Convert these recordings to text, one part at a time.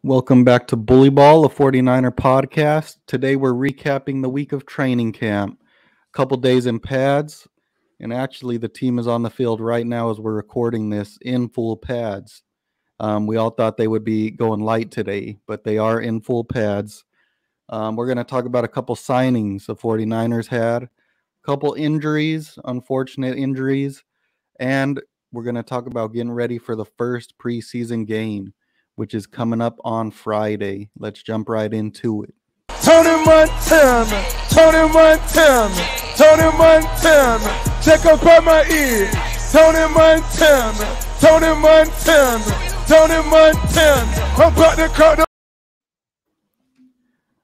Welcome back to BullyBall, a 49er podcast. Today we're recapping the week of training camp. A couple days in pads, and actually the team is on the field right now as we're recording this in full pads. We all thought they would be going light today, but they are in full pads. We're going to talk about a couple signings the 49ers had, a couple injuries, unfortunate injuries, and we're going to talk about getting ready for the first preseason game, which is coming up on Friday. Let's jump right into it. Tony Montana, Tony Montana, Tony Montana, check up on my ear. Tony Montana, Tony Montana, Tony Montana, I'm about to call the...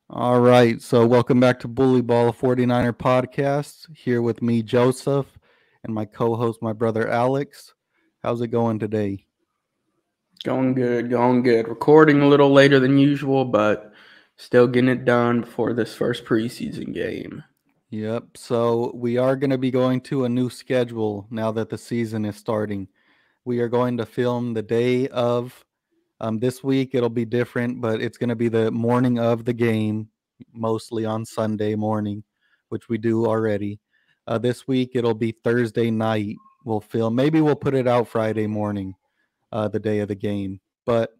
All right, so welcome back to BullyBall, a 49er podcast. Here with me, Joseph, and my co-host, my brother Alex. How's it going today? Going good. Recording a little later than usual, but still getting it done before this first preseason game. Yep, so we are going to be going to a new schedule now that the season is starting. We are going to film the day of, this week it'll be different, but it's going to be the morning of the game, mostly on Sunday morning, which we do already. This week it'll be Thursday night. We'll film, maybe we'll put it out Friday morning, the day of the game. But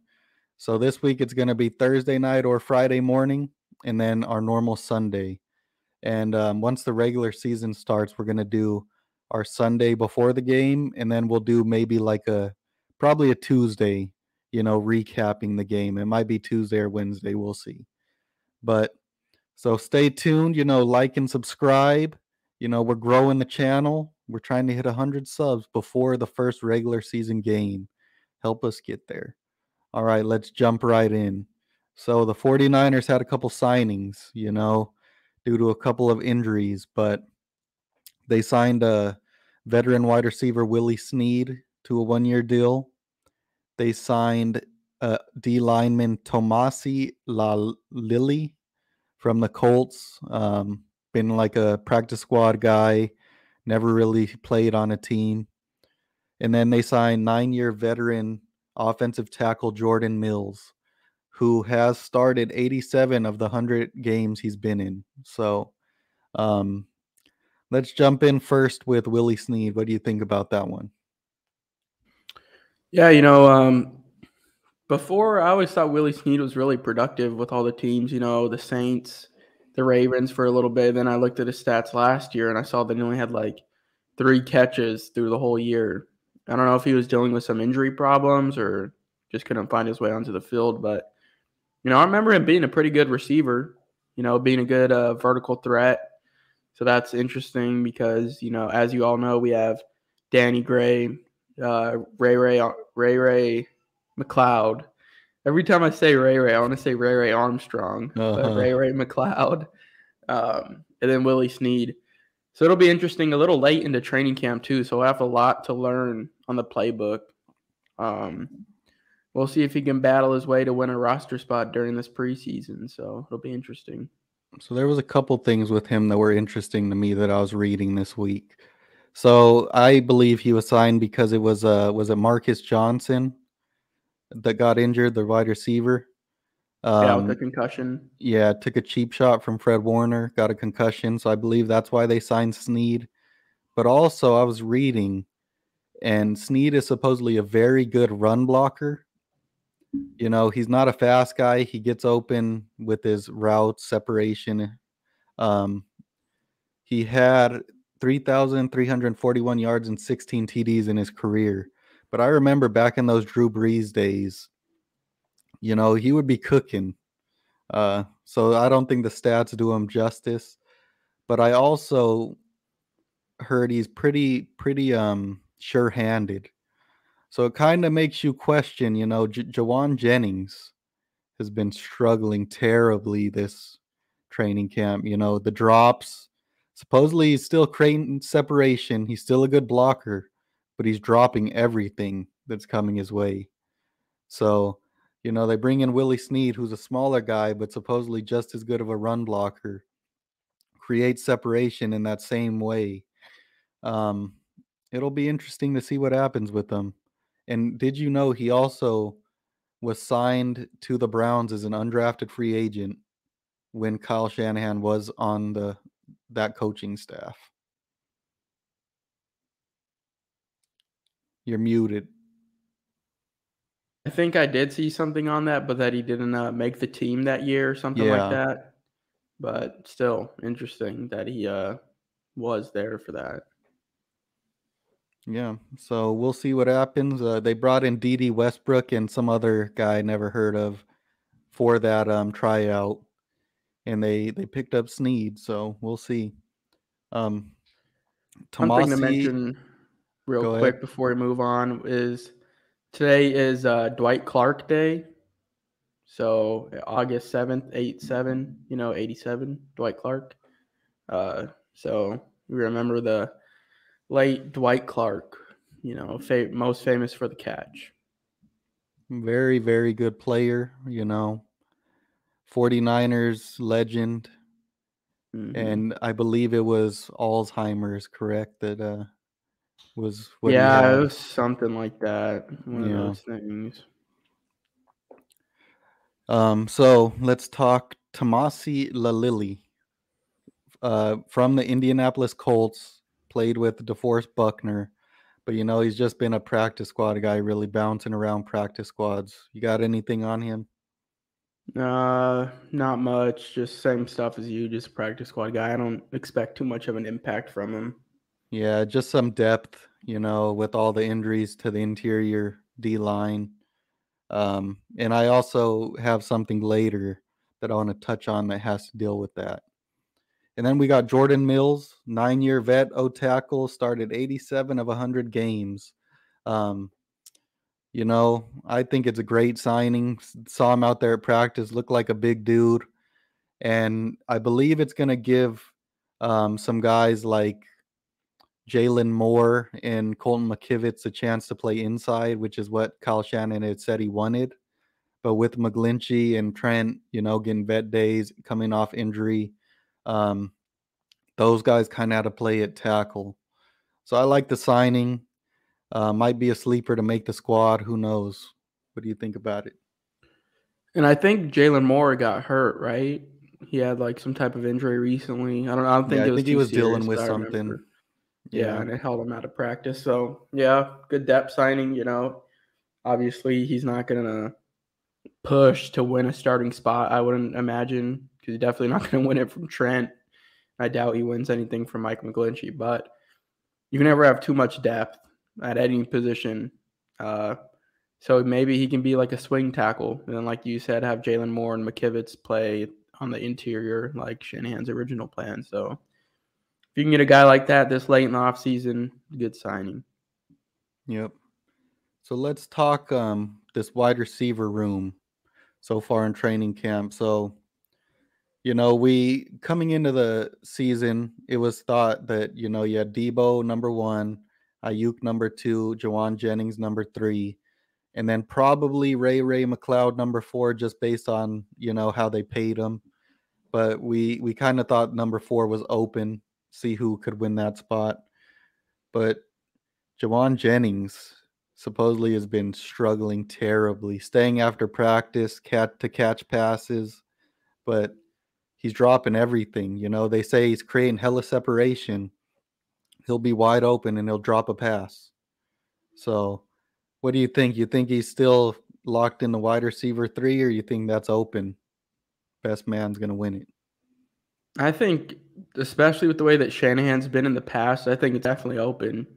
so this week it's going to be Thursday night or Friday morning, and then our normal Sunday. And once the regular season starts, we're going to do our Sunday before the game, and then we'll do maybe like probably a Tuesday, recapping the game. It might be Tuesday or Wednesday. We'll see. But so stay tuned, like and subscribe. We're growing the channel. We're trying to hit 100 subs before the first regular season game. Help us get there. All right, let's jump right in. So the 49ers had a couple signings, due to a couple of injuries, but they signed a veteran wide receiver, Willy Sneed, to a one-year deal. They signed D lineman Tomasi Lily from the Colts. Been like a practice squad guy, never really played on a team. And then they signed 9-year veteran offensive tackle Jordan Mills, who has started 87 of the 100 games he's been in. So let's jump in first with Willy Sneed. What do you think about that one? Yeah, before I always thought Willy Sneed was really productive with all the teams, the Saints, the Ravens for a little bit. Then I looked at his stats last year and I saw that he only had like 3 catches through the whole year. I don't know if he was dealing with some injury problems or just couldn't find his way onto the field. But, I remember him being a pretty good receiver, being a good vertical threat. So that's interesting because, as you all know, we have Danny Gray, Ray Mccloud. Every time I say Ray, I want to say Ray Armstrong, but Ray Mccloud, and then Willy Sneed. So it'll be interesting a little late into training camp too. So I have a lot to learn on the playbook. We'll see if he can battle his way to win a roster spot during this preseason. So it'll be interesting. So there was a couple things with him that were interesting to me that I was reading this week. So I believe he was signed because it was it Marcus Johnson that got injured, the wide receiver? With the concussion. Yeah, took a cheap shot from Fred Warner, got a concussion. So I believe that's why they signed Sneed. But also I was reading, and Sneed is supposedly a very good run blocker. He's not a fast guy. He gets open with his route separation. He had 3,341 yards and 16 TDs in his career. But I remember back in those Drew Brees days, he would be cooking. So I don't think the stats do him justice. But I also heard he's pretty sure-handed. So it kind of makes you question, Juan Jennings has been struggling terribly this training camp. The drops. Supposedly he's still creating separation. He's still a good blocker, but he's dropping everything that's coming his way. So, they bring in Willy Sneed, who's a smaller guy, but supposedly just as good of a run blocker. Create separation in that same way. It'll be interesting to see what happens with them. And did you know he also was signed to the Browns as an undrafted free agent when Kyle Shanahan was on that coaching staff. You're muted. I think I did see something on that, but that he didn't make the team that year or something like Yeah. that. But still interesting that he was there for that. Yeah, so we'll see what happens. They brought in D.D. Westbrook and some other guy I never heard of for that tryout, and they picked up Sneed, so we'll see. One thing to Tomasi, mention real go quick ahead. before we move on is today is Dwight Clark Day. So August 7th, 8/7, 87, Dwight Clark. So we remember the late Dwight Clark, most famous for the catch. Very, very good player, 49ers legend. Mm-hmm. And I believe it was Alzheimer's, correct? That was what he It had. was something like that. One of Yeah. those things. So let's talk Tomasi Lalili. From the Indianapolis Colts, played with DeForest Buckner. But, he's just been a practice squad guy, really bouncing around practice squads. You got anything on him? Not much. Just same stuff as you, just a practice squad guy. I don't expect too much of an impact from him. Yeah, just some depth, with all the injuries to the interior D-line. And I also have something later that I want to touch on that has to deal with that. And then we got Jordan Mills, 9-year vet, O-tackle, started 87 of 100 games. I think it's a great signing. Saw him out there at practice, looked like a big dude. And I believe it's going to give some guys like Jalen Moore and Colton McKivitz a chance to play inside, which is what Kyle Shanahan had said he wanted. But with McGlinchey and Trent, getting vet days, coming off injury, those guys kind of had to play at tackle. So I like the signing. Might be a sleeper to make the squad. Who knows? What do you think about it? And I think Jalen Moore got hurt, right? He had like some type of injury recently. I don't think I it was think he too was dealing serious, with but I something. remember. Yeah, and it held him out of practice. So yeah, good depth signing. Obviously he's not gonna push to win a starting spot. I wouldn't imagine, because he's definitely not gonna win it from Trent. I doubt he wins anything from Mike McGlinchey, but you can never have too much depth at any position. So maybe he can be like a swing tackle. And then, like you said, have Jalen Moore and McKivitz play on the interior like Shanahan's original plan. So if you can get a guy like that this late in the offseason, good signing. Yep. So let's talk this wide receiver room so far in training camp. So, we coming into the season, it was thought that, you had Debo number 1, Ayuk number 2, Juan Jennings number 3, and then probably Ray McCloud number 4, just based on, how they paid him. But we kind of thought number 4 was open, see who could win that spot. But Juan Jennings supposedly has been struggling terribly, staying after practice, to catch passes, but he's dropping everything. They say he's creating hella separation. He'll be wide open and he'll drop a pass. So what do you think? You think he's still locked in the wide receiver 3, or you think that's open? Best man's going to win it. I think, especially with the way that Shanahan's been in the past, I think it's definitely open.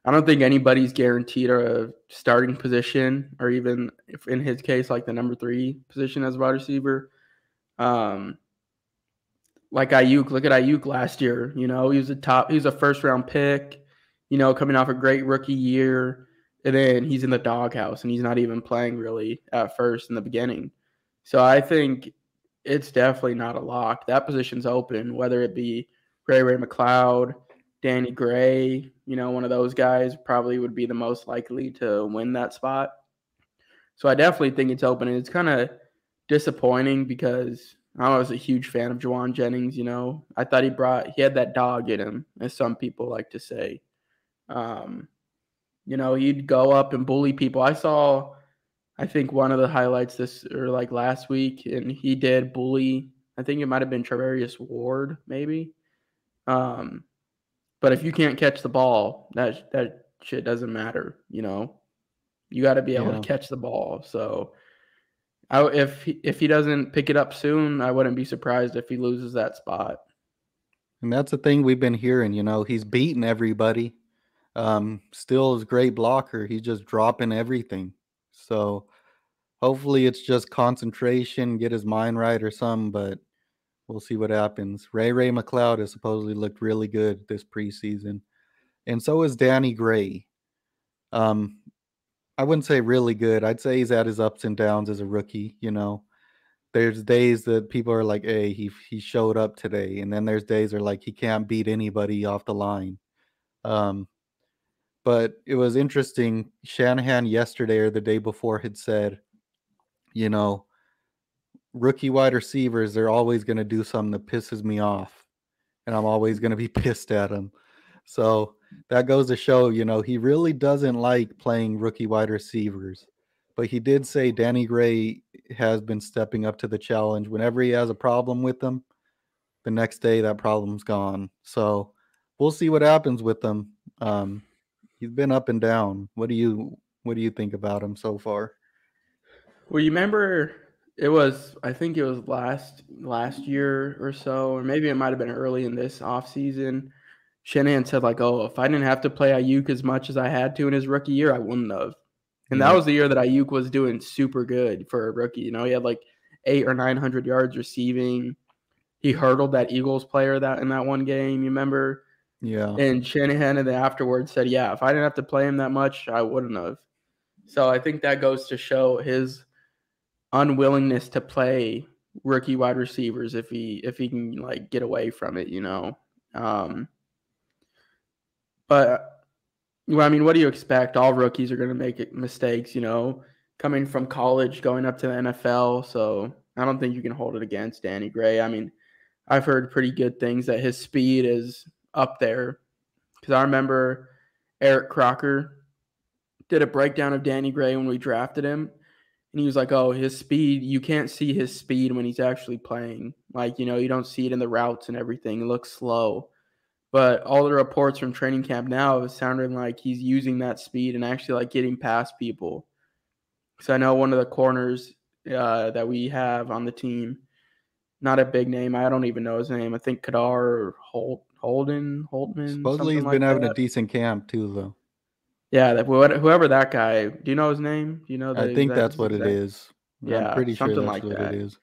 I don't think anybody's guaranteed a starting position, or even if in his case, like the number 3 position as a wide receiver. Like Ayuk, look at Ayuk last year. He was a first round pick, coming off a great rookie year. And then he's in the doghouse and he's not even playing really at first in the beginning. So I think it's definitely not a lock. That position's open, whether it be Ray McCloud, Danny Gray, one of those guys probably would be the most likely to win that spot. So I definitely think it's open. And it's kind of disappointing because I was a huge fan of Juan Jennings. I thought he had that dog in him, as some people like to say. He'd go up and bully people. I I think one of the highlights last week, and he did bully. I think it might have been Travarius Ward, maybe. But if you can't catch the ball, that shit doesn't matter. You got to be able to catch the ball. So, if he doesn't pick it up soon, I wouldn't be surprised if he loses that spot. And that's the thing we've been hearing. He's beaten everybody. Still is a great blocker. He's just dropping everything. So hopefully it's just concentration, get his mind right or something, but we'll see what happens. Ray Mccloud has supposedly looked really good this preseason. And so is Danny Gray. I wouldn't say really good. I'd say he's at his ups and downs as a rookie, There's days that people are like, hey, he showed up today. And then there's days where like he can't beat anybody off the line. But it was interesting. Shanahan yesterday or the day before had said, rookie wide receivers, they're always going to do something that pisses me off. And I'm always going to be pissed at them. So that goes to show, he really doesn't like playing rookie wide receivers. But he did say Danny Gray has been stepping up to the challenge. Whenever he has a problem with them, the next day that problem's gone. So we'll see what happens with them. He's been up and down. What do you think about him so far? Well, you remember I think it was last year or so, or maybe it might have been early in this offseason. Shanahan said like, "Oh, if I didn't have to play Ayuk as much as I had to in his rookie year, I wouldn't have." And that was the year that Ayuk was doing super good for a rookie. He had like 800 or 900 yards receiving. He hurdled that Eagles player in that one game. You remember? Yeah. And Shanahan afterwards said, "Yeah, if I didn't have to play him that much, I wouldn't have." So I think that goes to show his unwillingness to play rookie wide receivers if he can like get away from it, But well, I mean, what do you expect? All rookies are going to make mistakes, coming from college, going up to the NFL. So I don't think you can hold it against Danny Gray. I mean, I've heard pretty good things that his speed is up there. Because I remember Eric Crocker did a breakdown of Danny Gray when we drafted him. And he was like, oh, his speed, you can't see his speed when he's actually playing. Like, you don't see it in the routes and everything. It looks slow. But all the reports from training camp now is sounding like he's using that speed and actually like getting past people. Because I know one of the corners that we have on the team, not a big name. I don't even know his name. I think Kadar or Holtman. Supposedly he's been having a decent camp too, though. Yeah, whoever that guy. Do you know his name? Do you know? I think that's what it is. Yeah, I'm pretty sure that's like what that. it is.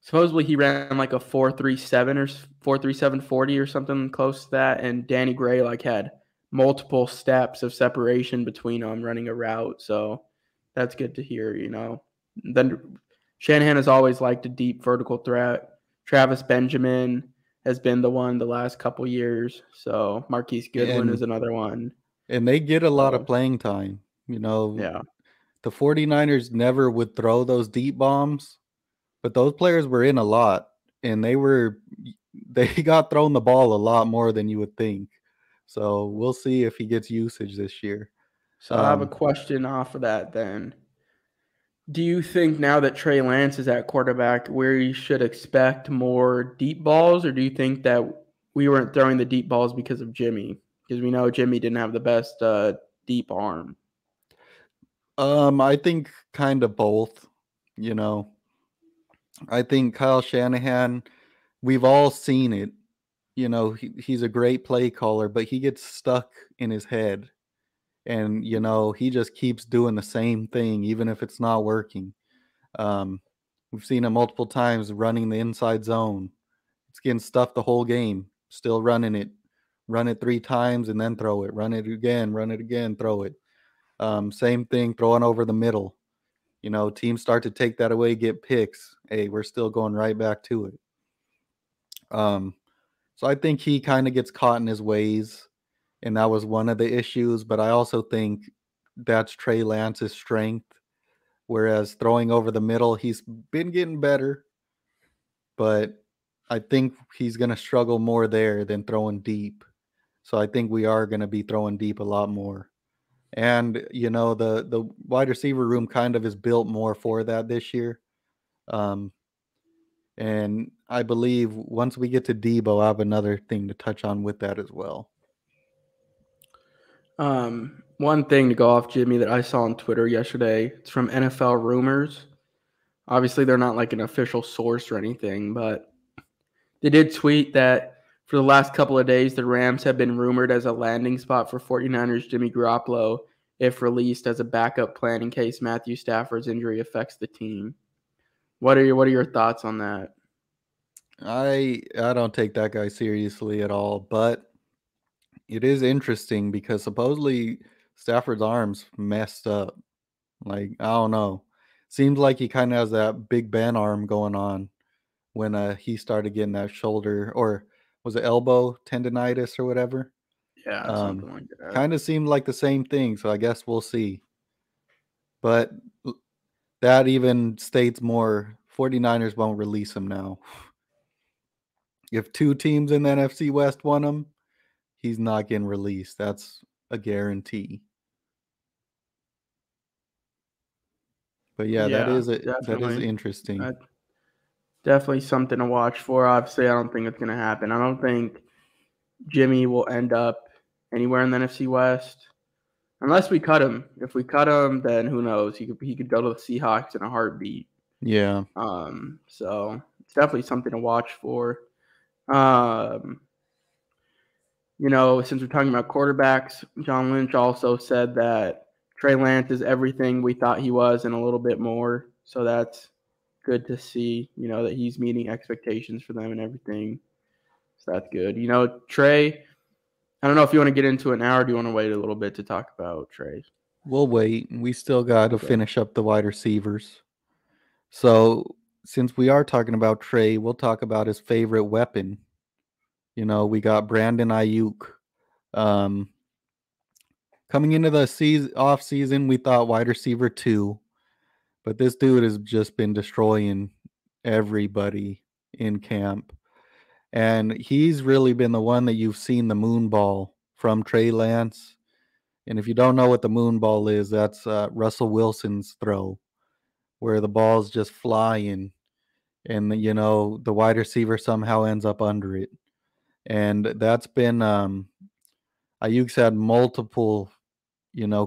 Supposedly he ran like a 4.37 or 4.3740 or something close to that, and Danny Gray like had multiple steps of separation between them running a route. So that's good to hear, Then Shanahan has always liked a deep vertical threat. Travis Benjamin has been the one the last couple years. So Marquis Goodwin is another one. And they get a lot of playing time. Yeah. The 49ers never would throw those deep bombs. But those players were in a lot, and they got thrown the ball a lot more than you would think. So we'll see if he gets usage this year. So I have a question off of that then. Do you think now that Trey Lance is at quarterback, we should expect more deep balls, or do you think that we weren't throwing the deep balls because of Jimmy? Because we know Jimmy didn't have the best deep arm. I think kind of both, I think Kyle Shanahan, we've all seen it. He's a great play caller, but he gets stuck in his head. And, he just keeps doing the same thing, even if it's not working. We've seen him multiple times running the inside zone. It's getting stuffed the whole game, still running it. Run it 3 times and then throw it. Run it again, throw it. Same thing, throwing over the middle. Teams start to take that away, get picks. Hey, we're still going right back to it. So I think he kind of gets caught in his ways, and that was one of the issues. But I also think that's Trey Lance's strength, whereas throwing over the middle, he's been getting better, but I think he's going to struggle more there than throwing deep. So I think we are going to be throwing deep a lot more. And, the wide receiver room kind of is built more for that this year. And I believe once we get to Debo, I have another thing to touch on with that as well. One thing to go off, Jimmy, that I saw on Twitter yesterday, it's from NFL Rumors. Obviously, they're not like an official source or anything, but they did tweet that for the last couple of days, the Rams have been rumored as a landing spot for 49ers Jimmy Garoppolo if released as a backup plan in case Matthew Stafford's injury affects the team. What are your thoughts on that? I don't take that guy seriously at all, but it is interesting because supposedly Stafford's arm's messed up. Like, I don't know. Seems like he kind of has that Big Ben arm going on when he started getting that shoulder, or was it elbow tendonitis or whatever? Yeah, something like that. Kind of seemed like the same thing, so I guess we'll see. But that even states more 49ers won't release him now. If two teams in the NFC West want him, he's not getting released. That's a guarantee. But yeah, that is interesting. Definitely something to watch for. Obviously, I don't think it's going to happen. I don't think Jimmy will end up anywhere in the NFC West unless we cut him. If we cut him, then who knows? He could go to the Seahawks in a heartbeat. Yeah. So it's definitely something to watch for. Since we're talking about quarterbacks, John Lynch also said that Trey Lance is everything we thought he was and a little bit more. So that's good to see, that he's meeting expectations for them and everything. So that's good. Trey, I don't know if you want to get into it now or do you want to wait a little bit to talk about Trey? We'll wait. We still got to finish up the wide receivers. So since we are talking about Trey, we'll talk about his favorite weapon. We got Brandon Ayuk. Coming into the off season, we thought wide receiver 2, but this dude has just been destroying everybody in camp. And he's really been the one that you've seen the moon ball from Trey Lance. And if you don't know what the moon ball is, that's Russell Wilson's throw, where the ball's just flying and, the wide receiver somehow ends up under it. And that's been Ayuk's had multiple,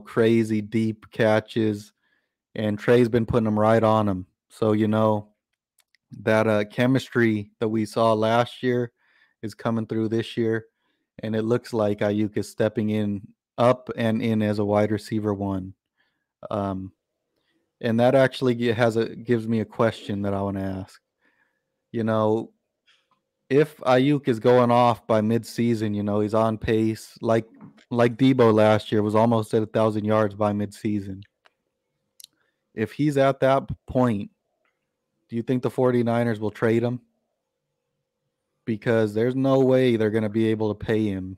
crazy deep catches, and Trey's been putting them right on him. So, that chemistry that we saw last year is coming through this year, and it looks like Ayuk is stepping up and in as a wide receiver 1. And that actually gives me a question that I want to ask. If Ayuk is going off by midseason, he's on pace like Debo last year was almost at 1,000 yards by midseason. If he's at that point, do you think the 49ers will trade him? Because there's no way they're going to be able to pay him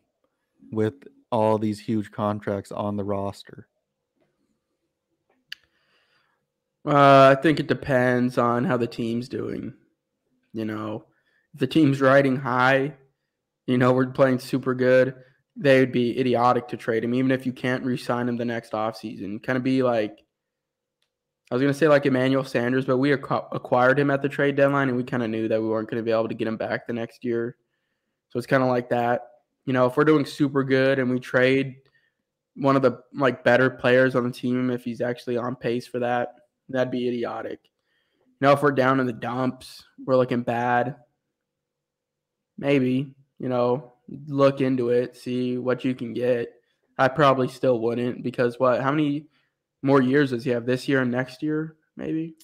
with all these huge contracts on the roster. I think it depends on how the team's doing. If the team's riding high, we're playing super good, they would be idiotic to trade him, even if you can't re-sign him the next offseason. Kind of be like, I was going to say like Emmanuel Sanders, but we acquired him at the trade deadline, and we kind of knew that we weren't going to be able to get him back the next year. So it's kind of like that. If we're doing super good and we trade one of the better players on the team, if he's actually on pace for that, that'd be idiotic. If we're down in the dumps, we're looking bad, maybe, look into it, see what you can get. I probably still wouldn't because how many more years does he have this year and next year? Maybe.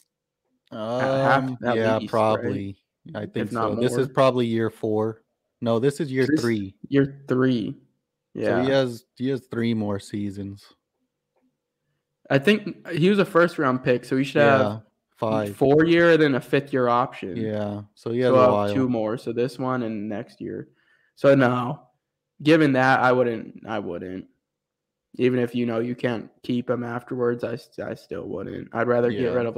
Least, probably. Right? I think so. This is probably year 4. No, this is year 3. Year 3. Yeah. So he has 3 more seasons. I think he was a first-round pick, so he should have 5. 4-year and then a 5th-year option. Yeah, so he has a while. 2 more, so this one and next year. So no, given that, I wouldn't. Even if you can't keep him afterwards, I still wouldn't. I'd rather get rid of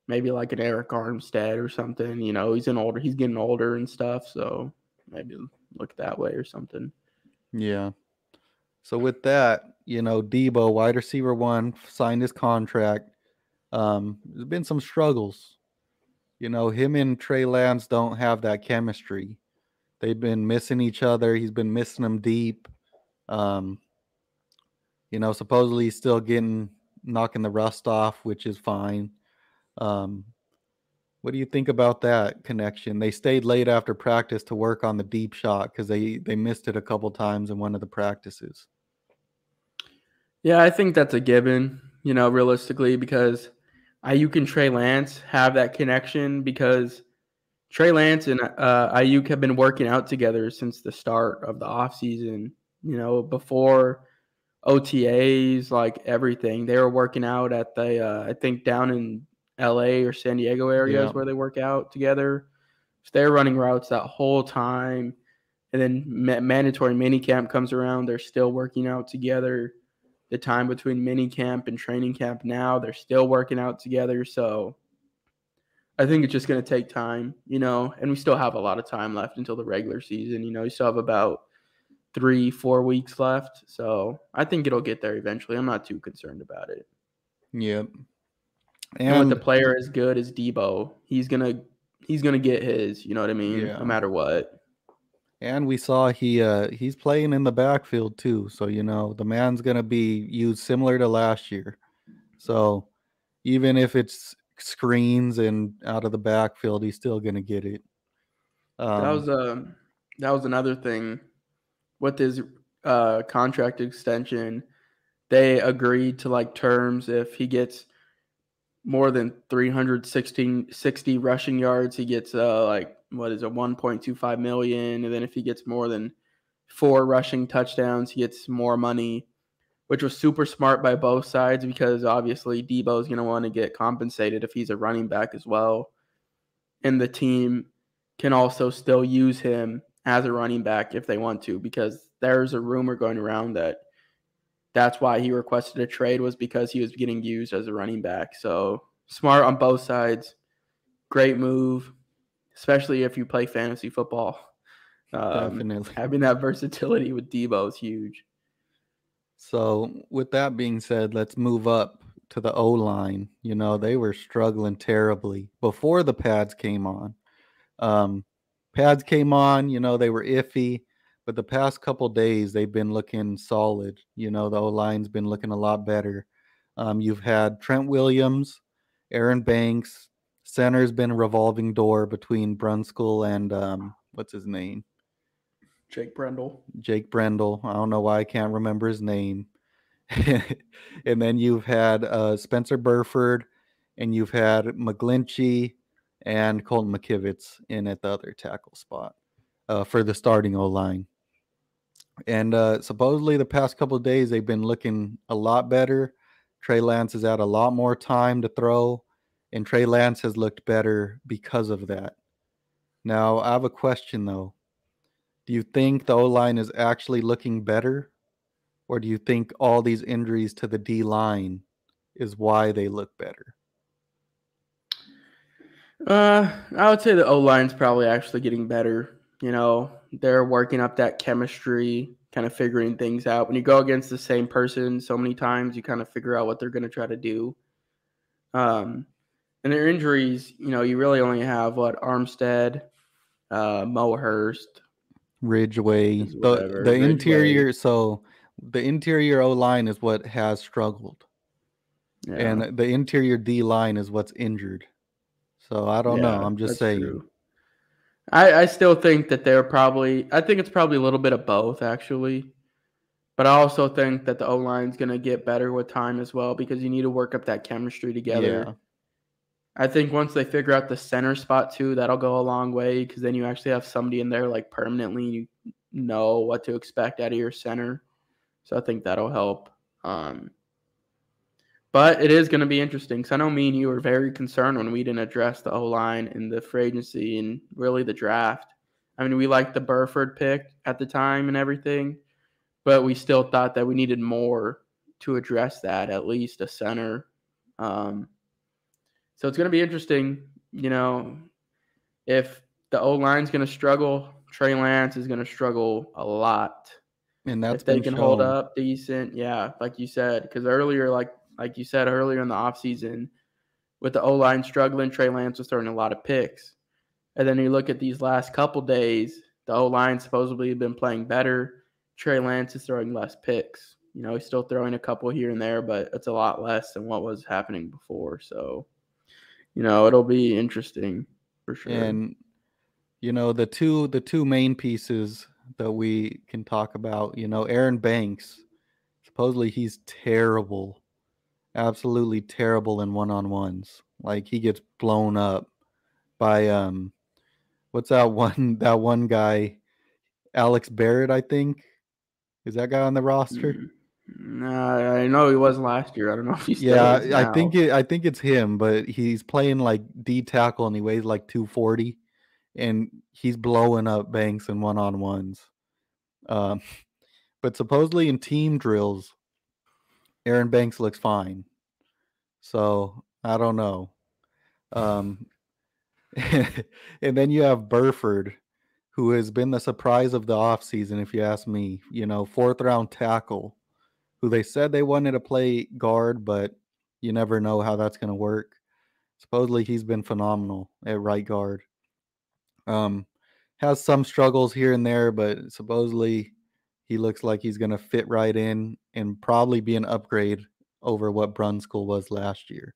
maybe an Eric Armstead or something. He's getting older and stuff, so maybe look that way or something. Yeah. So with that, Debo, wide receiver 1, signed his contract. There's been some struggles. Him and Trey Lance don't have that chemistry. They've been missing each other. He's been missing them deep. Supposedly he's still knocking the rust off, which is fine. What do you think about that connection? They stayed late after practice to work on the deep shot because they missed it a couple times in one of the practices. Yeah, I think that's a given, realistically, because Ayuk and Trey Lance have that connection because Trey Lance and Ayuk have been working out together since the start of the offseason, before OTAs, like everything. They were working out at the, I think, down in LA or San Diego areas where they work out together. So they're running routes that whole time. And then mandatory minicamp comes around. They're still working out together. The time between minicamp and training camp now, they're still working out together. So I think it's just going to take time, and we still have a lot of time left until the regular season. You still have about 3-4 weeks left. So I think it'll get there eventually. I'm not too concerned about it. Yep. And with the player as good as Debo, he's gonna get his, you know what I mean? Yeah. No matter what. And we saw he's playing in the backfield too. So, the man's going to be used similar to last year. So even if it's screens and out of the backfield, he's still going to get it. That was another thing with his contract extension. They agreed to terms if he gets more than 360 rushing yards, he gets $1.25 million, and then if he gets more than 4 rushing touchdowns, he gets more money, which was super smart by both sides because obviously Debo is going to want to get compensated if he's a running back as well, and the team can also still use him as a running back if they want to, because there's a rumor going around that that's why he requested a trade, was because he was getting used as a running back. So smart on both sides. Great move, especially if you play fantasy football. Definitely. Having that versatility with Debo is huge. So with that being said, let's move up to the O-line. They were struggling terribly before the pads came on. Pads came on, they were iffy. But the past couple days, they've been looking solid. The O-line's been looking a lot better. You've had Trent Williams, Aaron Banks. Center's been a revolving door between Brunskill and what's his name? Jake Brendel. I don't know why I can't remember his name. And then you've had Spencer Burford, and you've had McGlinchey and Colton McKivitz in at the other tackle spot for the starting O-line. And supposedly the past couple of days, they've been looking a lot better. Trey Lance has had a lot more time to throw, and Trey Lance has looked better because of that. Now, I have a question, though. Do you think the O-line is actually looking better, or do you think all these injuries to the D-line is why they look better? I would say the O-line's probably actually getting better. They're working up that chemistry, kind of figuring things out. When you go against the same person so many times, you kind of figure out what they're going to try to do. And their injuries, you really only have Armstead, Mo Hurst, Ridgeway, the interior. So the interior O-line is what has struggled, and the interior D-line is what's injured. So I don't know. I'm just saying. True. I still think that I think it's probably a little bit of both, actually. But I also think that the O-line is going to get better with time as well, because you need to work up that chemistry together. Yeah. I think once they figure out the center spot too, that'll go a long way, because then you actually have somebody in there permanently. You know what to expect out of your center. So I think that'll help. But it is going to be interesting, because I know me and you were very concerned when we didn't address the O-line in the free agency and really the draft. I mean, we liked the Burford pick at the time and everything, but we still thought that we needed more to address that, at least a center. So it's going to be interesting, if the O-line is going to struggle, Trey Lance is going to struggle a lot. And that's if they been can hold shown. up decent, yeah, like you said, because earlier, like you said earlier in the offseason, with the O-line struggling, Trey Lance was throwing a lot of picks. And then you look at these last couple days, the O-line supposedly have been playing better. Trey Lance is throwing less picks. He's still throwing a couple here and there, but it's a lot less than what was happening before. So, it'll be interesting for sure. And the two main pieces that we can talk about, Aaron Banks, supposedly he's terrible, absolutely terrible in one-on-ones. Like he gets blown up by what's that one guy, Alex Barrett, I think. Is that guy on the roster? I know he was last year. I don't know if he still is now. I think it's him, but he's playing like D tackle and he weighs like 240, and he's blowing up Banks in one-on-ones. But supposedly in team drills, Aaron Banks looks fine. So I don't know. And then you have Burford, who has been the surprise of the offseason, if you ask me. 4th-round tackle, who they said they wanted to play guard, but you never know how that's going to work. Supposedly he's been phenomenal at right guard. Has some struggles here and there, but supposedly he looks like he's going to fit right in and probably be an upgrade over what Brunskill was last year.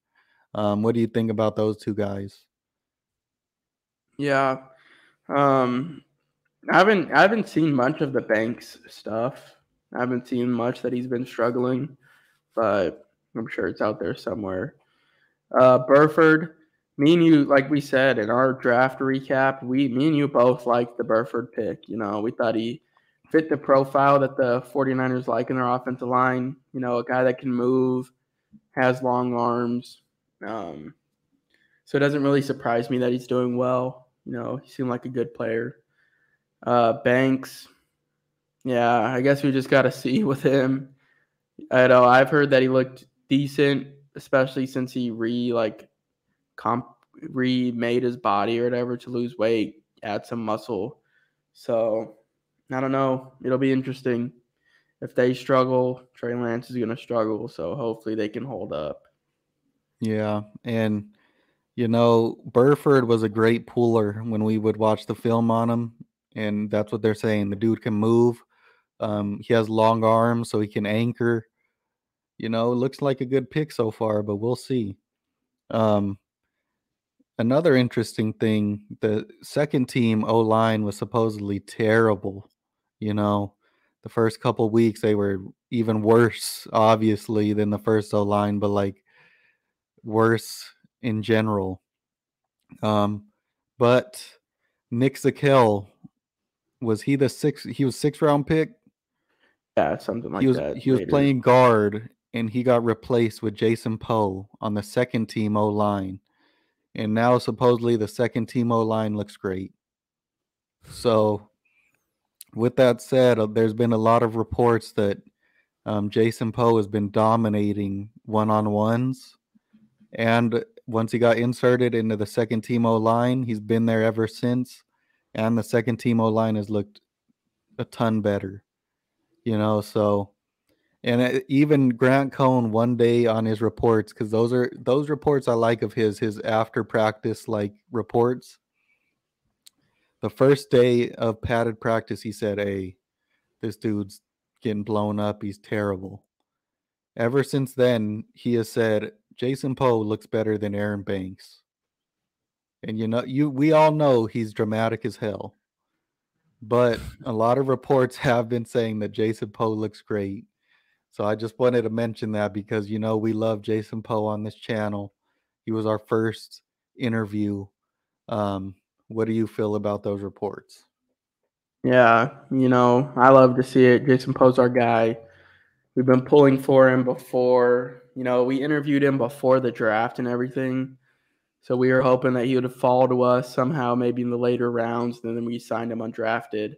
What do you think about those two guys? Yeah. I haven't seen much of the Banks stuff. I haven't seen much that he's been struggling, but I'm sure it's out there somewhere. Burford, me and you, like we said in our draft recap, me and you both liked the Burford pick. We thought he fit the profile that the 49ers like in their offensive line. A guy that can move, has long arms. So it doesn't really surprise me that he's doing well. He seemed like a good player. Banks, yeah, I guess we just got to see with him. I know I've heard that he looked decent, especially since he remade his body or whatever to lose weight, add some muscle. So I don't know. It'll be interesting. If they struggle, Trey Lance is going to struggle. So hopefully they can hold up. Yeah, and Burford was a great puller when we would watch the film on him, and that's what they're saying. The dude can move. He has long arms, so he can anchor. It looks like a good pick so far, but we'll see. Another interesting thing, the second team O-line was supposedly terrible. The first couple weeks they were even worse, obviously, than the first O-line, but like worse in general. But Nick Zakel, was he the sixth? He was 6th-round pick. Yeah, something like that. He was playing guard, and he got replaced with Jason Poe on the second team O-line. And now supposedly the second team O-line looks great. So with that said, there's been a lot of reports that Jason Poe has been dominating one-on-ones. And once he got inserted into the second team O-line, he's been there ever since. And the second team O-line has looked a ton better. So, and even Grant Cohn one day on his reports, because those reports I like of his after practice like reports. The first day of padded practice, he said, "Hey, this dude's getting blown up. He's terrible." Ever since then, he has said Jason Poe looks better than Aaron Banks. And we all know he's dramatic as hell. But a lot of reports have been saying that Jason Poe looks great. So I just wanted to mention that because, we love Jason Poe on this channel. He was our first interview. What do you feel about those reports? Yeah, I love to see it. Jason Poe's our guy. We've been pulling for him before. We interviewed him before the draft and everything. So we were hoping that he would fall to us somehow, maybe in the later rounds, and then we signed him undrafted.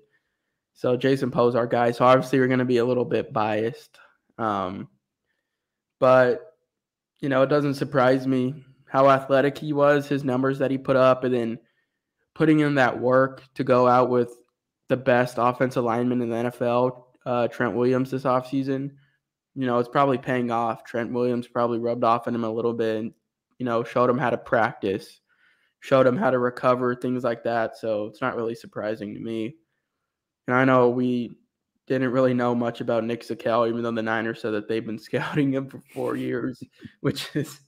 So Jason Poe's our guy. So obviously we're going to be a little bit biased. But, it doesn't surprise me how athletic he was, his numbers that he put up, and then putting in that work to go out with the best offensive lineman in the NFL Trent Williams this offseason. It's probably paying off. Trent Williams probably rubbed off on him a little bit and, showed him how to practice, showed him how to recover, things like that. So it's not really surprising to me. And I know we didn't really know much about Nick Zakelj, even though the Niners said that they've been scouting him for 4 years, which is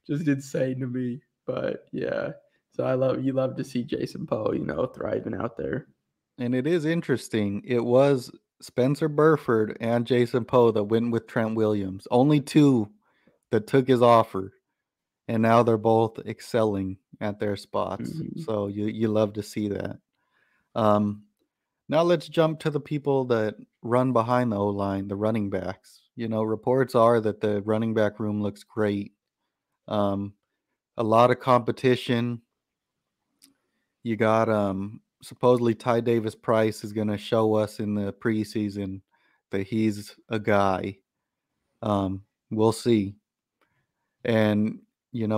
just insane to me. But yeah, so you love to see Jason Poe, thriving out there. And it is interesting. It was Spencer Burford and Jason Poe that went with Trent Williams. Only two that took his offer. And now they're both excelling at their spots. Mm-hmm. So you love to see that. Now let's jump to the people that run behind the O-line, the running backs. Reports are that the running back room looks great. A lot of competition. You got supposedly Ty Davis Price is going to show us in the preseason that he's a guy. We'll see. And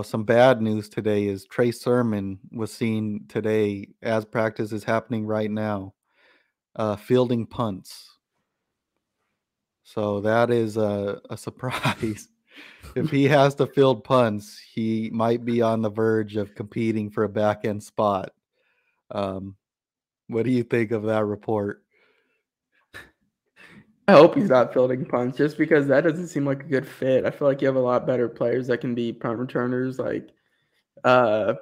some bad news today is Trey Sermon was seen today as practice is happening right now, fielding punts. So that is a surprise. If he has to field punts, he might be on the verge of competing for a back end spot. What do you think of that report? I hope he's not fielding punts, just because that doesn't seem like a good fit. I feel like you have a lot better players that can be punt returners, like the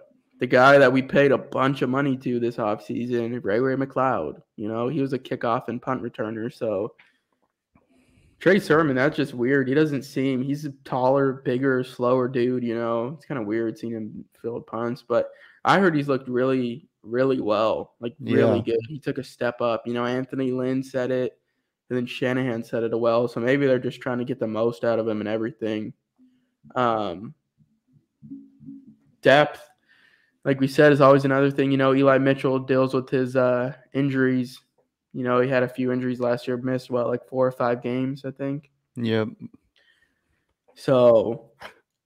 guy that we paid a bunch of money to this offseason, Ray McCloud. He was a kickoff and punt returner. So Trey Sermon, that's just weird. He's a taller, bigger, slower dude. It's kind of weird seeing him field punts. But I heard he's looked really, really well, really good. He took a step up. Anthony Lynn said it. And then Shanahan said it well. So maybe they're just trying to get the most out of him and everything. Depth, like we said, is always another thing. Eli Mitchell deals with his injuries. He had a few injuries last year, missed 4 or 5 games, I think. Yep. So,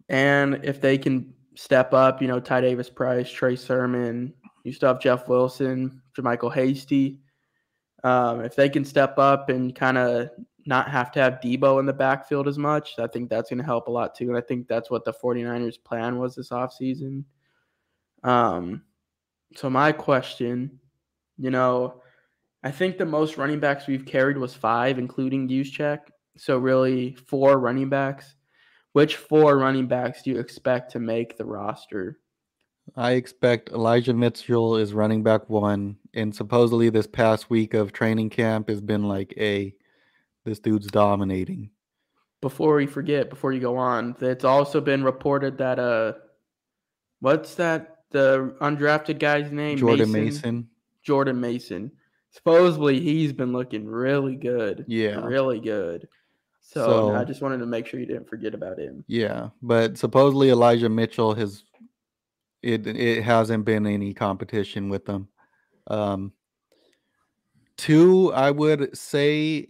and if they can step up, Ty Davis Price, Trey Sermon, you still have Jeff Wilson, JaMycal Hasty. If they can step up and kind of not have to have Debo in the backfield as much, I think that's going to help a lot too. And I think that's what the 49ers plan was this offseason. So my question, I think the most running backs we've carried was 5, including Juszczyk. So really 4 running backs. Which 4 running backs do you expect to make the roster? I expect Elijah Mitchell is running back 1, and supposedly this past week of training camp has been this dude's dominating. Before you go on, it's also been reported that what's that? The undrafted guy's name? Jordan Mason. Jordan Mason. Supposedly he's been looking really good. Yeah. Really good. So I just wanted to make sure you didn't forget about him. Yeah, but supposedly Elijah Mitchell it hasn't been any competition with them. 2, I would say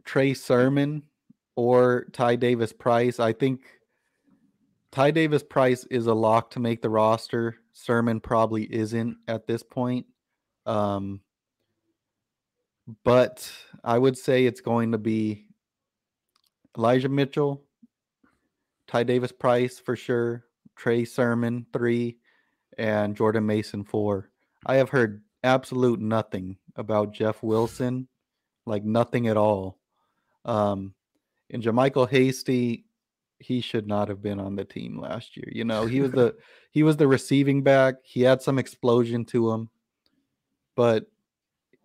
Trey Sermon or Ty Davis Price. I think Ty Davis Price is a lock to make the roster. Sermon probably isn't at this point. But I would say it's going to be Elijah Mitchell, Ty Davis Price for sure, Trey Sermon 3, and Jordan Mason 4. I have heard absolute nothing about Jeff Wilson, nothing at all. And JaMycal Hasty, he should not have been on the team last year. He was the receiving back. He had some explosion to him, but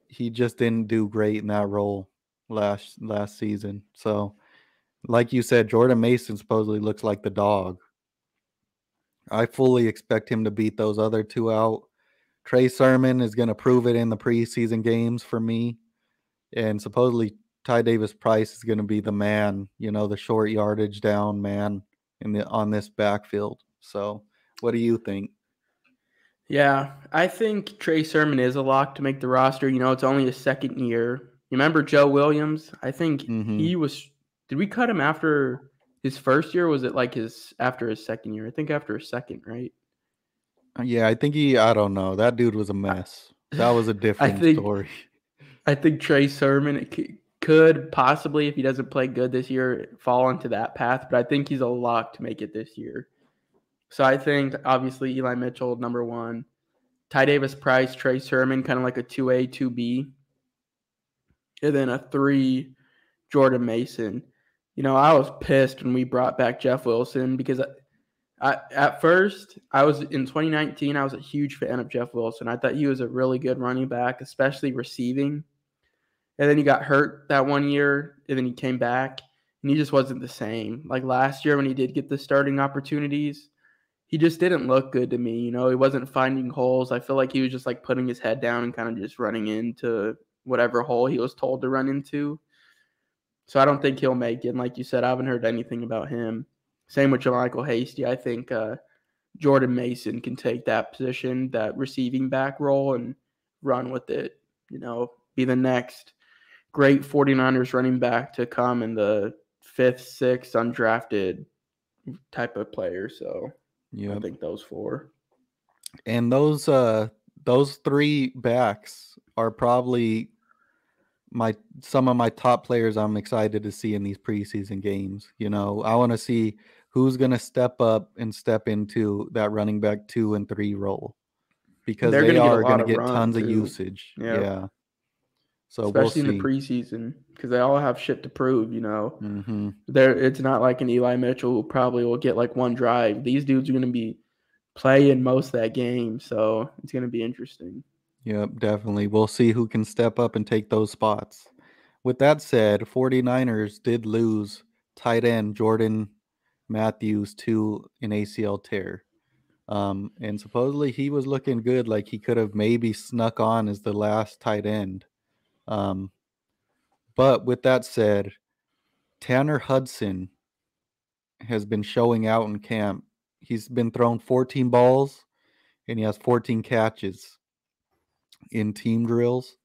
he just didn't do great in that role last season. So, like you said, Jordan Mason supposedly looks like the dog. I fully expect him to beat those other 2 out. Trey Sermon is going to prove it in the preseason games for me. And supposedly Ty Davis Price is going to be the man, the short yardage down man on this backfield. So what do you think? Yeah, I think Trey Sermon is a lock to make the roster. It's only his second year. You remember Joe Williams? I think he was – did we cut him after his first year, or was it after his second year? I think after his second, right? Yeah, I think I don't know. That dude was a mess. That was a different story. I think Trey Sermon could possibly, if he doesn't play good this year, fall into that path. But I think he's a lock to make it this year. So I think, obviously, Eli Mitchell, number 1. Ty Davis Price, Trey Sermon, kind of like a 2A, 2B. And then a 3, Jordan Mason. I was pissed when we brought back Jeff Wilson because at first, in 2019, I was a huge fan of Jeff Wilson. I thought he was a really good running back, especially receiving. And then he got hurt that one year, and then he came back, and he just wasn't the same. Like last year when he did get the starting opportunities, he just didn't look good to me. He wasn't finding holes. I feel like he was just like putting his head down and kind of just running into whatever hole he was told to run into. So I don't think he'll make it. And like you said, I haven't heard anything about him. Same with Jermichael Hasty. I think Jordan Mason can take that position, that receiving back role, and run with it. Be the next great 49ers running back to come in the 5th, 6th undrafted type of player. So I think those 4. And those 3 backs are probably some of my top players I'm excited to see in these preseason games. I want to see who's going to step up and step into that running back 2 and 3 role, because they are going to get tons of usage. Yeah. So especially in the preseason, because they all have shit to prove. It's not like an Eli Mitchell who probably will get like 1 drive. These dudes are going to be playing most of that game, so it's going to be interesting. Yep, definitely. We'll see who can step up and take those spots. With that said, 49ers did lose tight end Jordan Matthews to an ACL tear. And supposedly he was looking good, like he could have maybe snuck on as the last tight end. But with that said, Tanner Hudson has been showing out in camp. He's been thrown 14 balls and he has 14 catches in team drills.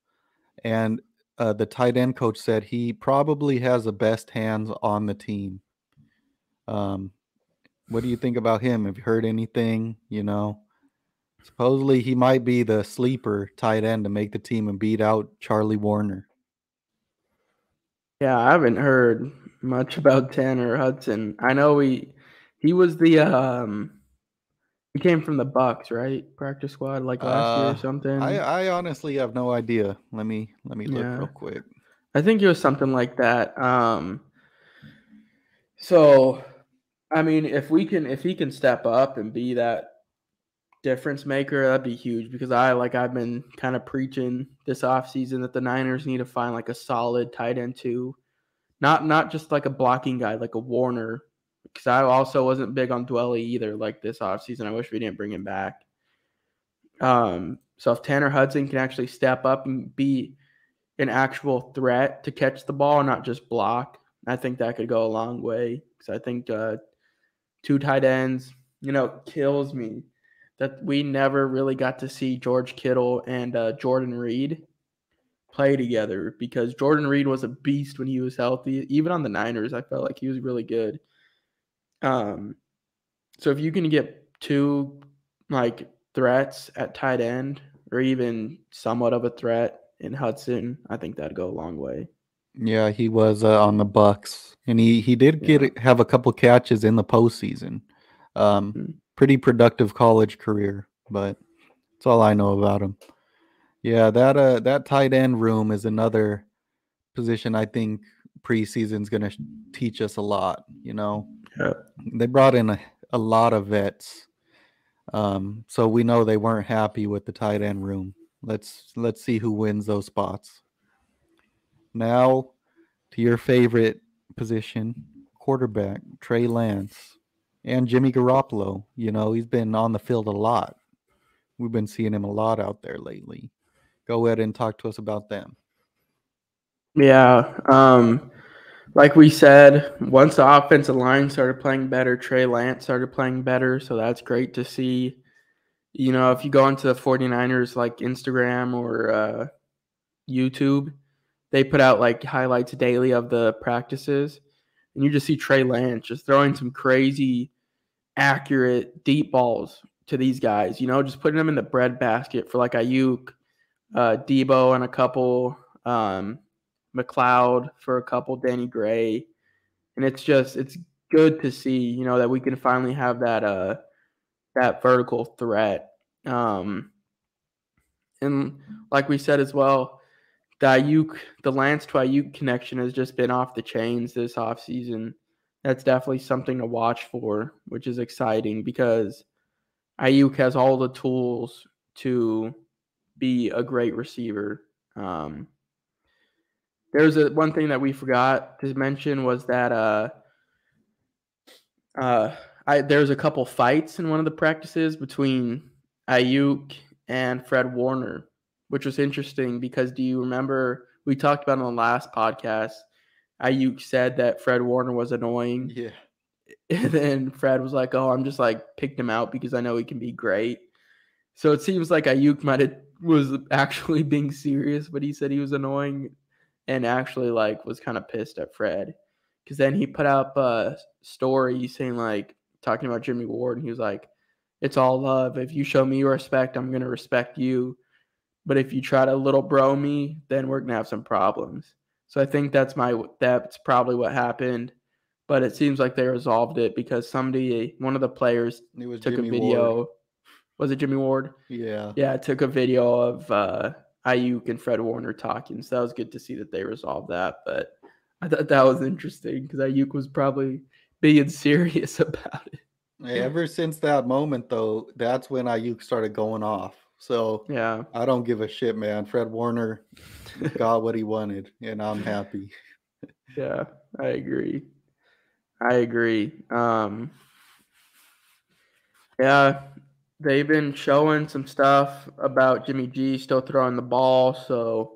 And the tight end coach said he probably has the best hands on the team. What do you think about him? Have you heard anything? Supposedly he might be the sleeper tight end to make the team and beat out Charlie Warner. Yeah, I haven't heard much about Tanner Hudson. I know he was the he came from the Bucks, right? Practice squad like last year or something. I honestly have no idea. Let me look real quick. I think it was something like that. So I mean, if he can step up and be that difference maker, that'd be huge, because I've been kind of preaching this offseason that the Niners need to find like a solid tight end too. Not just like a blocking guy like a Warner, because I also wasn't big on Dwelly either like this offseason. I wish we didn't bring him back. So if Tanner Hudson can actually step up and be an actual threat to catch the ball and not just block, I think that could go a long way. Because I think 2 tight ends, kills me that we never really got to see George Kittle and Jordan Reed play together, because Jordan Reed was a beast when he was healthy. Even on the Niners, I felt like he was really good. So if you can get 2 like threats at tight end, or even somewhat of a threat in Hudson, I think that'd go a long way. Yeah, he was on the Bucks, and he did have a couple catches in the postseason. Pretty productive college career, but that's all I know about him. Yeah, that tight end room is another position I think preseason's going to teach us a lot. They brought in a lot of vets, so we know they weren't happy with the tight end room. Let's see who wins those spots. Now to your favorite position, quarterback, Trey Lance and Jimmy Garoppolo. He's been on the field a lot. We've been seeing him a lot out there lately. Go ahead and talk to us about them. Yeah. Like we said, once the offensive line started playing better, Trey Lance started playing better. So that's great to see. If you go into the 49ers like Instagram or YouTube, they put out like highlights daily of the practices, and you just see Trey Lance just throwing some crazy, accurate, deep balls to these guys, just putting them in the bread basket for like Ayuk, Debo, and a couple McLeod for a couple, Danny Gray. And it's good to see, that we can finally have that vertical threat. And like we said as well, the Lance to Ayuk connection has just been off the chains this offseason. That's definitely something to watch for, which is exciting because Ayuk has all the tools to be a great receiver. There's one thing that we forgot to mention was that there's a couple fights in one of the practices between Ayuk and Fred Warner, which was interesting because do you remember we talked about on the last podcast, Ayuk said that Fred Warner was annoying. Yeah. And then Fred was like, oh, I'm just picked him out because I know he can be great. So it seems like Ayuk was actually being serious, but he said he was annoying and actually was kind of pissed at Fred. Because then he put up a story saying talking about Jimmy Ward, and he was like, it's all love. If you show me respect, I'm going to respect you. But if you try to little bro me, then we're going to have some problems. So I think that's probably what happened. But it seems like they resolved it because one of the players took Jimmy a video. Ward. Was it Jimmy Ward? Yeah. Yeah, took a video of Ayuk and Fred Warner talking. So that was good to see that they resolved that. But I thought that was interesting because Ayuk was probably being serious about it. Ever since that moment, though, that's when Ayuk started going off. So yeah, I don't give a shit, man. Fred Warner got what he wanted, and I'm happy. Yeah, I agree. Yeah, they've been showing some stuff about Jimmy G still throwing the ball, so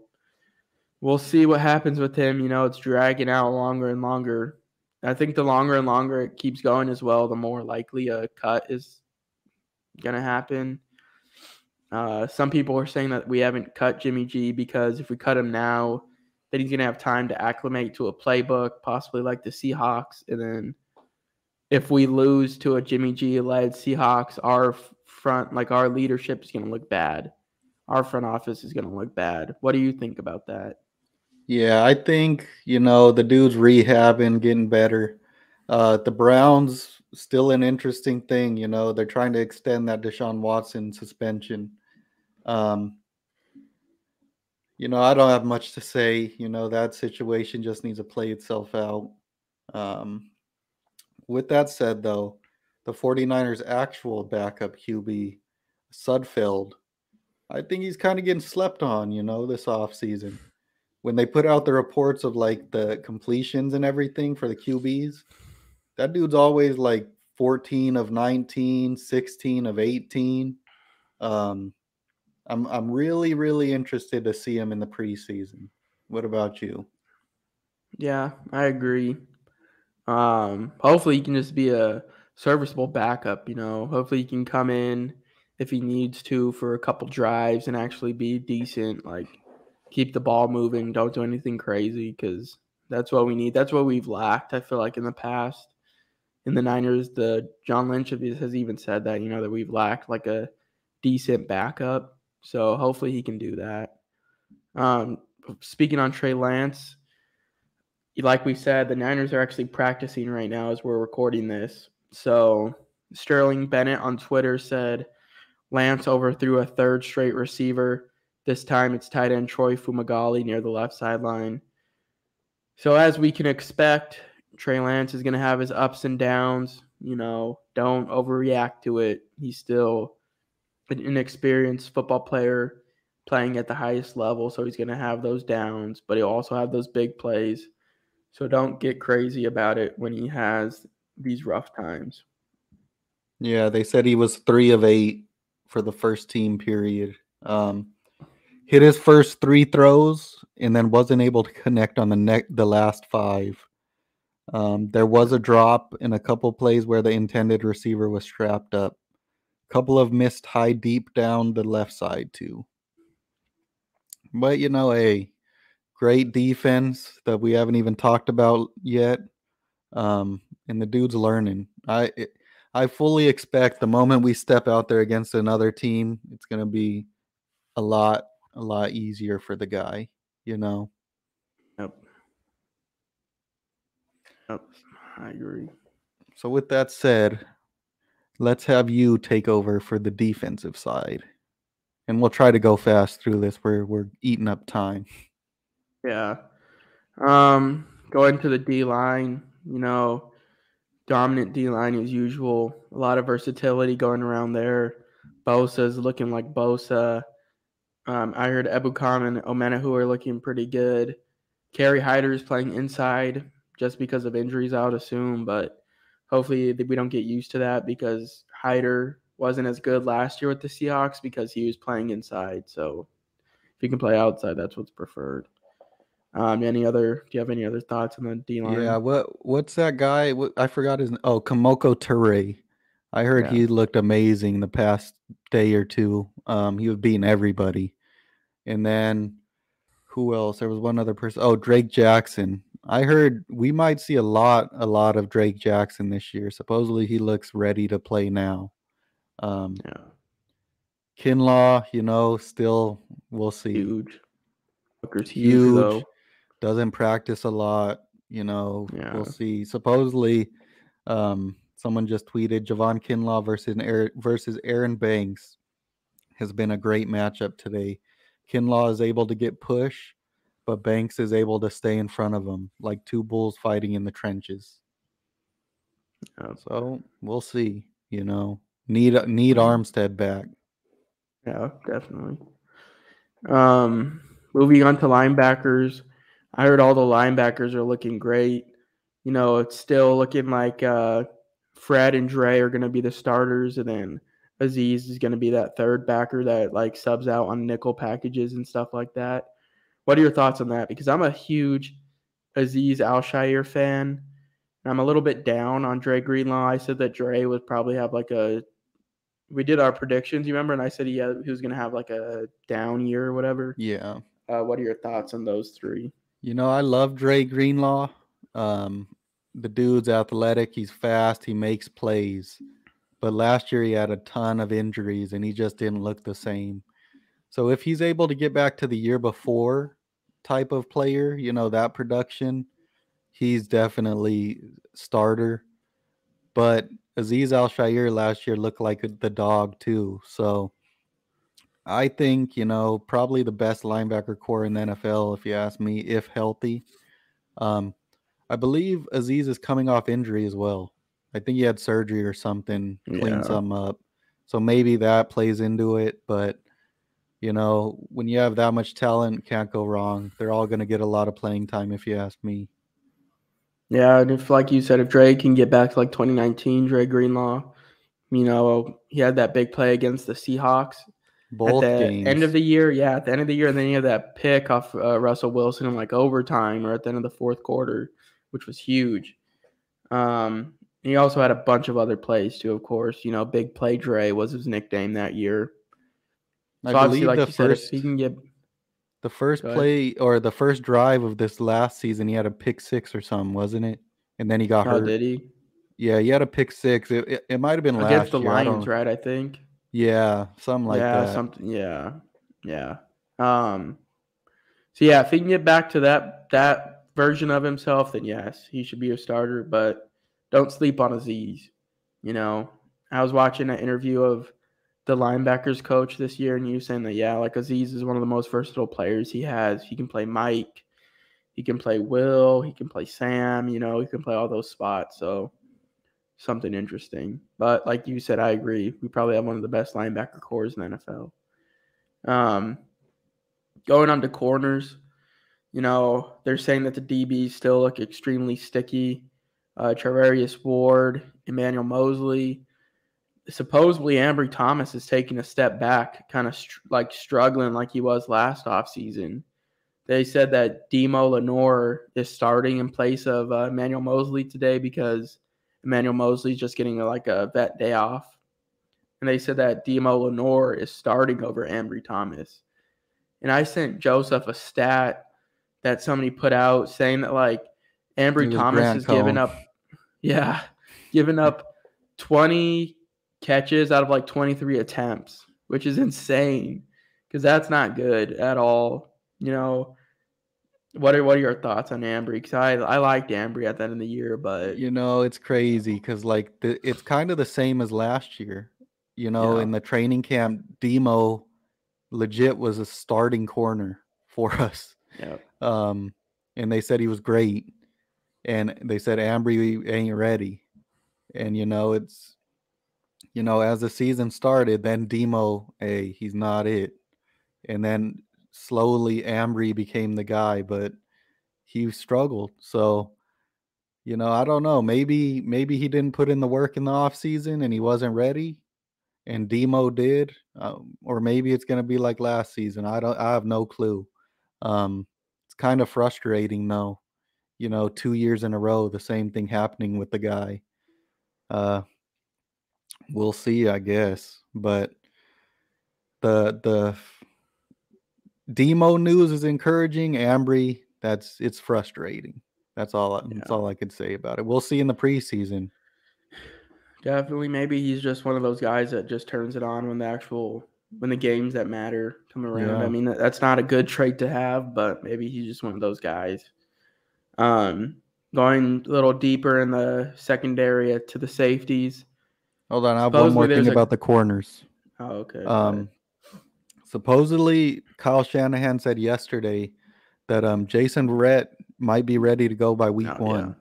we'll see what happens with him. It's dragging out longer and longer. I think the longer and longer it keeps going as well, the more likely a cut is going to happen. Some people are saying that we haven't cut Jimmy G because if we cut him now, then he's going to have time to acclimate to a playbook, possibly like the Seahawks. And then if we lose to a Jimmy G-led Seahawks, our leadership is going to look bad. Our front office is going to look bad. What do you think about that? Yeah, I think, the dude's rehabbing, getting better. The Browns, still an interesting thing, they're trying to extend that Deshaun Watson suspension. I don't have much to say. That situation just needs to play itself out. With that said, though, the 49ers' actual backup QB, Sudfeld, I think he's kind of getting slept on, this offseason. When they put out the reports of the completions and everything for the QBs, that dude's always 14 of 19, 16 of 18. I'm really, really interested to see him in the preseason. What about you? Yeah, I agree. Hopefully he can just be a serviceable backup, Hopefully he can come in if he needs to for a couple drives and actually be decent, keep the ball moving, don't do anything crazy because that's what we need. That's what we've lacked, I feel like, in the past. In the Niners, John Lynch has even said that, that we've lacked a decent backup. So hopefully he can do that. Speaking on Trey Lance, like we said, the Niners are actually practicing right now as we're recording this. So Sterling Bennett on Twitter said Lance overthrew a third straight receiver. This time it's tight end Troy Fumagalli near the left sideline. So as we can expect, Trey Lance is going to have his ups and downs. Don't overreact to it. He's still an inexperienced football player playing at the highest level, so he's going to have those downs, but he'll also have those big plays. So don't get crazy about it when he has these rough times. Yeah, they said he was 3 of 8 for the first team period. Hit his first 3 throws and then wasn't able to connect on the last 5. There was a drop in a couple plays where the intended receiver was strapped up. A couple of missed high deep down the left side too. But great defense that we haven't even talked about yet. And the dude's learning. I fully expect the moment we step out there against another team, it's going to be a lot easier for the guy. Yep. Yep. I agree. So with that said, let's have you take over for the defensive side. And we'll try to go fast through this. We're eating up time. Yeah. Going to the D line, dominant D line as usual. A lot of versatility going around there. Bosa's looking like Bosa. I heard Ebukam and Omenahu are looking pretty good. Kerry Hyder is playing inside just because of injuries, I would assume, but hopefully we don't get used to that because Hyder wasn't as good last year with the Seahawks because he was playing inside. So if you can play outside, that's what's preferred. Do you have any other thoughts on the D line? Yeah, what's that guy? I forgot his name. Oh, Kamoko Ture. I heard he looked amazing the past day or two. He was beating everybody. And then who else? There was one other person. Oh, Drake Jackson. I heard we might see a lot of Drake Jackson this year. Supposedly he looks ready to play now. Kinlaw, still we'll see. Huge. Booker's huge though. Doesn't practice a lot. We'll see. Supposedly, someone just tweeted Javon Kinlaw versus Aaron Banks has been a great matchup today. Kinlaw is able to get push, but Banks is able to stay in front of him like two bulls fighting in the trenches. So we'll see. Need Armstead back. Yeah, definitely. Moving on to linebackers. I heard all the linebackers are looking great. It's still looking like Fred and Dre are going to be the starters, and then Azeez is going to be that third backer that subs out on nickel packages and stuff like that. What are your thoughts on that? Because I'm a huge Azeez Al-Shaair fan, and I'm a little bit down on Dre Greenlaw. I said that Dre would probably have we did our predictions, you remember? And I said he was going to have a down year or whatever. Yeah. What are your thoughts on those three? I love Dre Greenlaw. The dude's athletic. He's fast. He makes plays. But last year he had a ton of injuries, and he just didn't look the same. So if he's able to get back to the year before type of player, that production, he's definitely starter. But Azeez Al-Shaair last year looked like the dog too. So I think, probably the best linebacker core in the NFL, if you ask me, if healthy. I believe Azeez is coming off injury as well. I think he had surgery or something, clean something up. So maybe that plays into it. But, when you have that much talent, can't go wrong. They're all going to get a lot of playing time, if you ask me. Yeah, and if, like you said, if Dre can get back to 2019, Dre Greenlaw, he had that big play against the Seahawks. Both at the games. End of the year, at the end of the year, and then you have that pick off Russell Wilson in overtime or at the end of the fourth quarter, which was huge. He also had a bunch of other plays too, of course. Big Play Dre was his nickname that year. So I believe if he can get the first play or the first drive of this last season, he had a pick six or something, wasn't it? And then he got hurt. Oh, did he? Yeah, he had a pick six. It might have been against last the year. Lions, right? I think. Yeah, something like that. Yeah, something. Yeah. So if he can get back to that version of himself, then yes, he should be a starter. But don't sleep on Azeez. I was watching an interview of the linebackers coach this year, and you saying that Azeez is one of the most versatile players he has. He can play Mike, he can play Will, he can play Sam. He can play all those spots. So something interesting. But like you said, I agree. We probably have one of the best linebacker cores in the NFL. Going on to corners, they're saying that the DBs still look extremely sticky. Trevarius Ward, Emmanuel Mosley. Supposedly, Ambry Thomas is taking a step back, kind of struggling like he was last offseason. They said that Demo Lenore is starting in place of Emmanuel Mosley today because Emmanuel Mosley is just getting a vet day off. And they said that Demo Lenore is starting over Ambry Thomas. And I sent Joseph a stat that somebody put out saying that Ambry Thomas is giving up 20 catches out of 23 attempts, which is insane because that's not good at all. What are your thoughts on Ambry? Because I liked Ambry at the end of the year, but It's crazy because like it's kind of the same as last year. yeah, In the training camp, Demo legit was a starting corner for us. yeah, Um, and they said he was great, and they said Ambry ain't ready. And it's as the season started, then Demo, hey, he's not it, and then slowly Ambry became the guy, but he struggled. So I don't know. Maybe he didn't put in the work in the off season and he wasn't ready, and Demo did, or maybe it's gonna be like last season. I have no clue. It's kind of frustrating though. 2 years in a row, the same thing happening with the guy. Uh, we'll see, I guess. But the Demo news is encouraging. Ambry, it's frustrating. That's all I could say about it. We'll see in the preseason. definitely. Maybe he's just one of those guys that just turns it on when the games that matter come around. I Yeah. mean, that's not a good trait to have, but maybe he's just one of those guys. Going a little deeper in the secondary to the safeties. Hold on, I have one Supposedly more thing there's about the corners. Oh, okay. Go ahead. Supposedly Kyle Shanahan said yesterday that Jason Rhett might be ready to go by week Oh, yeah. 1.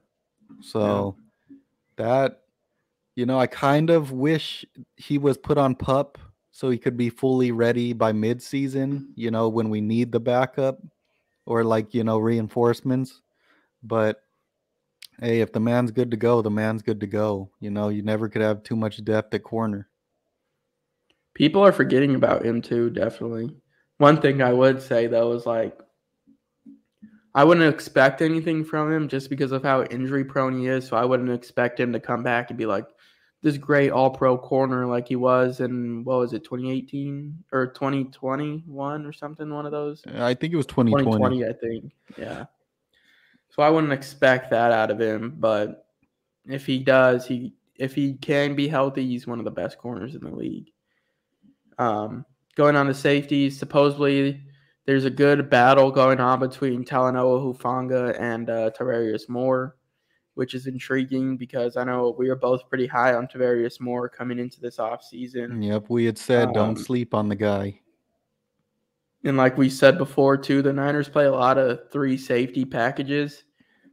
So that I kind of wish he was put on PUP so he could be fully ready by midseason, when we need the backup or reinforcements. But hey, if the man's good to go, the man's good to go. You never could have too much depth at corner. People are forgetting about him too, definitely. One thing I would say though is I wouldn't expect anything from him just because of how injury prone he is. So I wouldn't expect him to come back and be like this great all pro corner like he was in 2018 or 2021 or something, one of those. I think it was 2020. 2020, I think. Yeah. So I wouldn't expect that out of him, but if he does, if he can be healthy, he's one of the best corners in the league. Going on to safeties, supposedly there's a good battle going on between Talanoa Hufanga and Tavarius Moore, which is intriguing because I know we are both pretty high on Tavarius Moore coming into this offseason. Yep, we had said don't sleep on the guy. And like we said before, too, the Niners play a lot of 3 safety packages.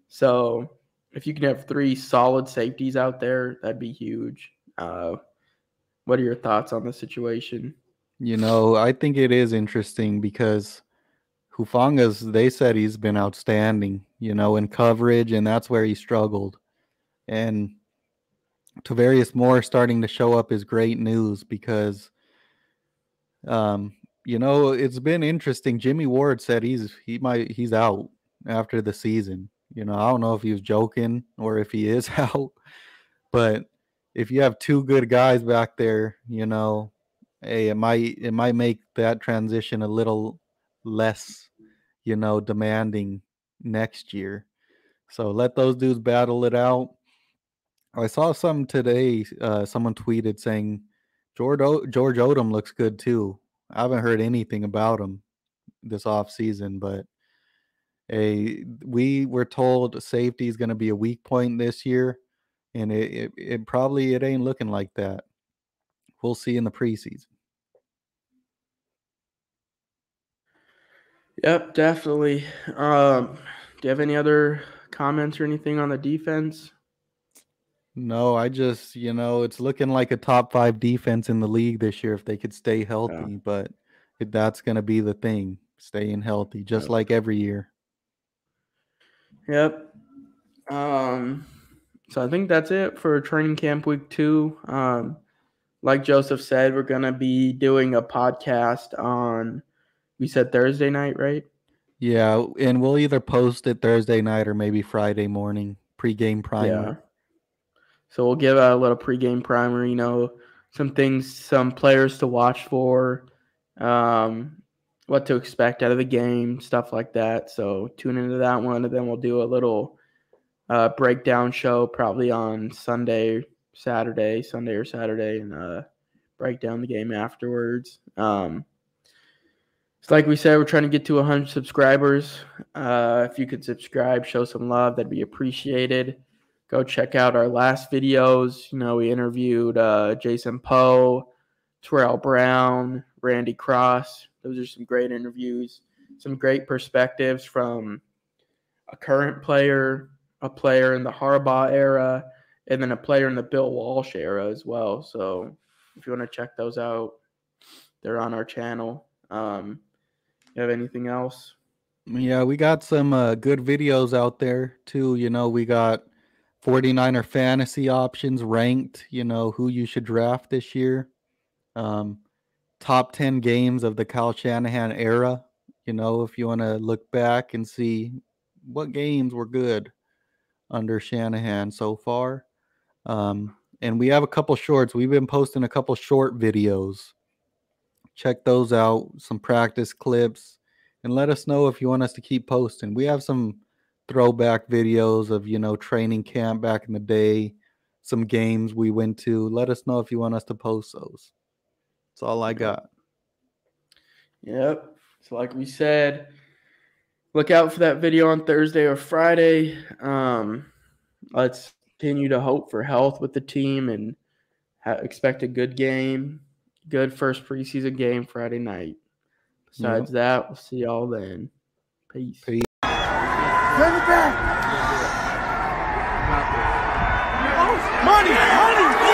So if you can have 3 solid safeties out there, that'd be huge. What are your thoughts on the situation? I think it is interesting because they said he's been outstanding, in coverage, and that's where he struggled. And Tavarius Moore starting to show up is great news because, it's been interesting. Jimmy Ward said he's out after the season. I don't know if he was joking or if he is out, but if you have 2 good guys back there, hey, it might make that transition a little less, demanding next year. So let those dudes battle it out. I saw some today. Someone tweeted saying George Odom looks good too. I haven't heard anything about him this offseason, but we were told safety is going to be a weak point this year, and it probably ain't looking like that. We'll see in the preseason. Yep, definitely. Do you have any other comments or anything on the defense? No, I just, it's looking like a top 5 defense in the league this year if they could stay healthy, but that's going to be the thing, staying healthy, just like every year. Yep. So I think that's it for training camp week 2. Like Joseph said, we're going to be doing a podcast on, we said Thursday night, right? Yeah, and we'll either post it Thursday night or maybe Friday morning, pregame primer. Yeah. So we'll give a little pregame primer, some things, some players to watch for, what to expect out of the game, stuff like that. So tune into that one, and then we'll do a little breakdown show probably on Sunday or Saturday, and break down the game afterwards. It's like we said, we're trying to get to 100 subscribers. If you could subscribe, show some love, that'd be appreciated. Go check out our last videos. We interviewed Jason Poe, Terrell Brown, Randy Cross. Those are some great interviews, some great perspectives from a current player, a player in the Harbaugh era, and then a player in the Bill Walsh era as well. So if you want to check those out, they're on our channel. You have anything else? Yeah, we got some good videos out there too. We got 49er fantasy options ranked, who you should draft this year. Top 10 games of the Kyle Shanahan era, if you want to look back and see what games were good under Shanahan so far. And we have a couple shorts. We've been posting a couple short videos. Check those out, some practice clips, and let us know if you want us to keep posting. We have some throwback videos of, training camp back in the day, some games we went to. Let us know if you want us to post those. That's all I got. Yep. So like we said, look out for that video on Thursday or Friday. Let's continue to hope for health with the team and expect a good game, good first preseason game Friday night. Besides that, we'll see y'all then. Peace. Send it back. Money.